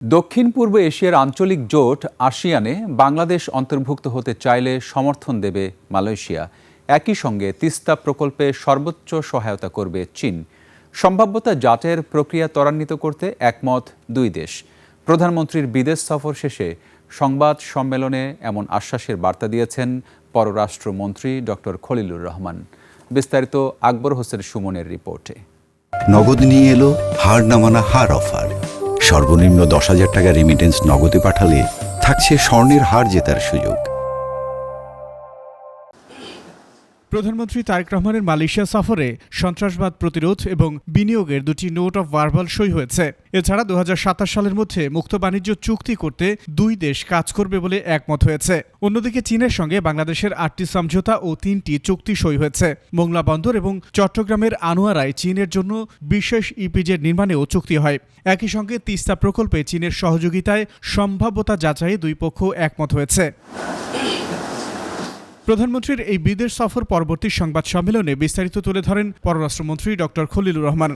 দক্ষিণ পূর্ব এশিয়ার আঞ্চলিক জোট আসিয়ানে বাংলাদেশ অন্তর্ভুক্ত হতে চাইলে সমর্থন দেবে মালয়েশিয়া। একই সঙ্গে তিস্তা প্রকল্পে সর্বোচ্চ সহায়তা করবে চীন। সম্ভাব্যতা যাচাইয়ের প্রক্রিয়া ত্বরান্বিত করতে একমত দুই দেশ। প্রধানমন্ত্রীর বিদেশ সফর শেষে সংবাদ সম্মেলনে এমন আশ্বাসের বার্তা দিয়েছেন পররাষ্ট্রমন্ত্রী ডক্টর খলিলুর রহমান। বিস্তারিত আকবর হোসেন সুমনের রিপোর্টে। নগদ নিয়ে এলো হার না মানা হার অফার। সর্বনিম্ন 10,000 টাকা রেমিটেন্স নগদে পাঠালে থাকছে স্বর্ণের হার জেতার সুযোগ। প্রধানমন্ত্রী তারেক রহমানের মালয়েশিয়া সফরে সন্ত্রাসবাদ প্রতিরোধ এবং বিনিয়োগের দুটি নোট অফ ভার্বাল সই হয়েছে। এছাড়া 2027 সালের মধ্যে মুক্ত বাণিজ্য চুক্তি করতে দুই দেশ কাজ করবে বলে একমত হয়েছে। অন্যদিকে চীনের সঙ্গে বাংলাদেশের 8টি সমঝোতা ও 3টি চুক্তি সই হয়েছে। মোংলা বন্দর এবং চট্টগ্রামের আনোয়ারায় চীনের জন্য বিশেষ ইপিজেড নির্মাণেও চুক্তি হয়। একই সঙ্গে তিস্তা প্রকল্পে চীনের সহযোগিতায় সম্ভাব্যতা যাচাইয়ে দুই পক্ষ একমত হয়েছে। প্রধানমন্ত্রীর এই বিদেশ সফর পরবর্তী সংবাদ সম্মেলনে বিস্তারিত তুলে ধরেন পররাষ্ট্রমন্ত্রী ডক্টর খলিলুর রহমান।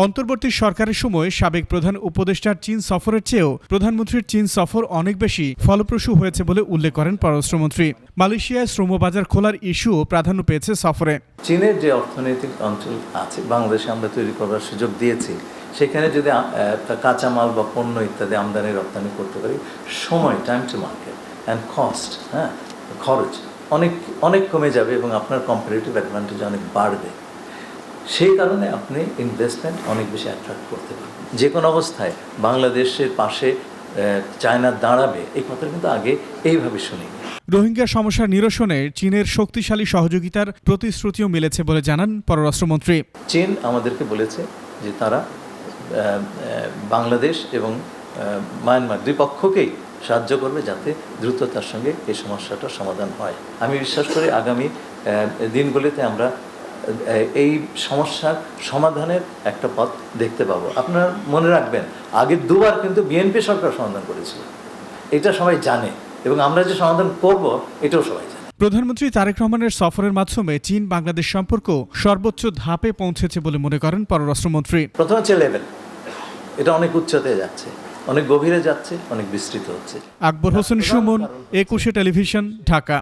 অন্তর্বর্তী সরকারের সময় সাবেক প্রধান উপদেষ্টার চীন সফরের চেয়েও প্রধানমন্ত্রীর চীন সফর অনেক বেশি ফলপ্রসূ হয়েছে বলে উল্লেখ করেন পররাষ্ট্রমন্ত্রী। মালয়েশিয়ায় শ্রমবাজার খোলার ইস্যুও প্রাধান্য পেয়েছে সফরে। চীনের যে অর্থনৈতিক অঞ্চল আছে বাংলাদেশে আমরা তৈরি করার সুযোগ দিয়েছি, সেখানে যদি কাঁচামাল বা পণ্য ইত্যাদি আমদানি রপ্তানি করতে পারি, সময় time to market and cost খরচ অনেক কমে যাবে এবং আপনার কম্পারেটিভ অ্যাডভান্টেজ অনেক বাড়বে। সেই কারণে আপনি ইনভেস্টমেন্ট অনেক বেশি অ্যাট্রাক্ট করতে পারবেন। যে কোনো অবস্থায় বাংলাদেশের পাশে চায়না দাঁড়াবে, এই কথা কিন্তু আগে এইভাবে শুনিনি। রোহিঙ্গা সমস্যা নিরসনে চীনের শক্তিশালী সহযোগিতার প্রতিশ্রুতিও মিলেছে বলে জানান পররাষ্ট্রমন্ত্রী। চীন আমাদেরকে বলেছে যে তারা বাংলাদেশ এবং মায়ানমার দুই পক্ষকেই সাহায্য করবে যাতে দ্রুততার সঙ্গে এই সমস্যাটার সমাধান হয়। আমি বিশ্বাস করি আগামী দিনগুলিতে আমরা এই সমস্যার সমাধানের একটা পথ দেখতে পাবো। আপনারা মনে রাখবেন, আগের দুবার কিন্তু বিএনপি সরকার সমাধান করেছিল, এটা সবাই জানে, এবং আমরা যে সমাধান করব এটাও সবাই জানে। প্রধানমন্ত্রী তারেক রহমানের সফরের মাধ্যমে চীন বাংলাদেশ সম্পর্ক সর্বোচ্চ ধাপে পৌঁছেছে বলে মনে করেন পররাষ্ট্রমন্ত্রী। প্রথম হচ্ছে লেভেল, এটা অনেক উচ্চতায় যাচ্ছে, অনেক গভীরে যাচ্ছে, অনেক বিস্তৃত হচ্ছে। আকবর হোসেন সুমন, 21 টেলিভিশন, ঢাকা।